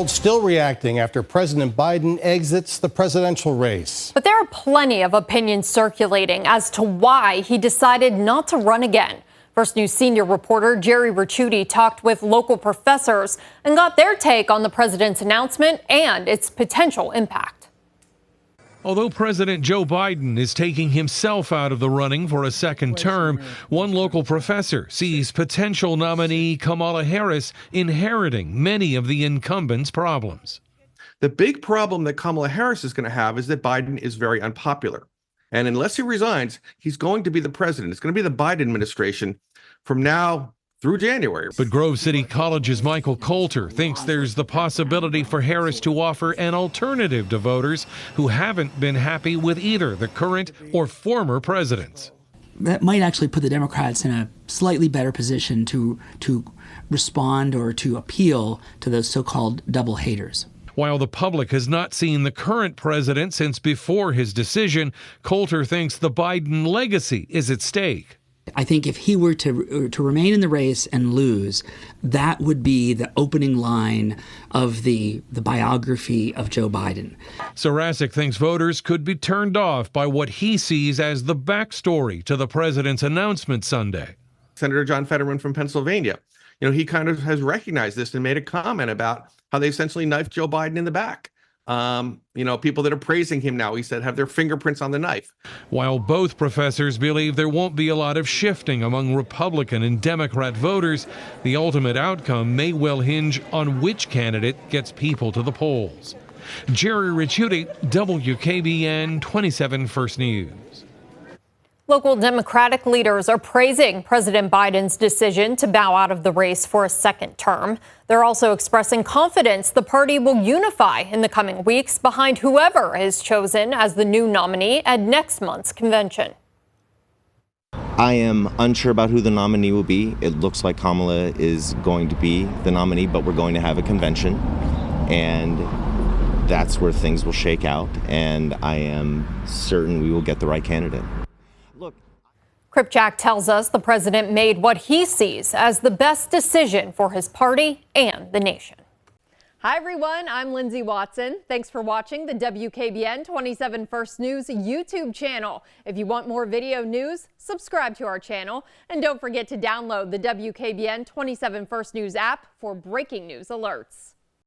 Still reacting after President Biden exits the presidential race. But there are plenty of opinions circulating as to why he decided not to run again. First News senior reporter Jerry Ricciuti talked with local professors and got their take on the president's announcement and its potential impact. Although President Joe Biden is taking himself out of the running for a second term, one local professor sees potential nominee Kamala Harris inheriting many of the incumbent's problems. The big problem that Kamala Harris is going to have is that Biden is very unpopular. And unless he resigns, he's going to be the president. It's going to be the Biden administration from now through January. But Grove City College's Michael Coulter thinks there's the possibility for Harris to offer an alternative to voters who haven't been happy with either the current or former presidents. That might actually put the Democrats in a slightly better position to respond or to appeal to those so-called double haters. While the public has not seen the current president since before his decision, Coulter thinks the Biden legacy is at stake. I think if he were to remain in the race and lose, that would be the opening line of the biography of Joe Biden. Sracic thinks voters could be turned off by what he sees as the backstory to the president's announcement Sunday. Senator John Fetterman from Pennsylvania, he kind of has recognized this and made a comment about how they essentially knifed Joe Biden in the back. People that are praising him now, he said, have their fingerprints on the knife. While both professors believe there won't be a lot of shifting among Republican and Democrat voters, the ultimate outcome may well hinge on which candidate gets people to the polls. Jerry Ricciuti, WKBN 27 First News. Local Democratic leaders are praising President Biden's decision to bow out of the race for a second term. They're also expressing confidence the party will unify in the coming weeks behind whoever is chosen as the new nominee at next month's convention. I am unsure about who the nominee will be. It looks like Kamala is going to be the nominee, but we're going to have a convention, and that's where things will shake out, and I am certain we will get the right candidate. Kripchak tells us the president made what he sees as the best decision for his party and the nation. Hi, everyone. I'm Lindsay Watson. Thanks for watching the WKBN 27 First News YouTube channel. If you want more video news, subscribe to our channel. And don't forget to download the WKBN 27 First News app for breaking news alerts.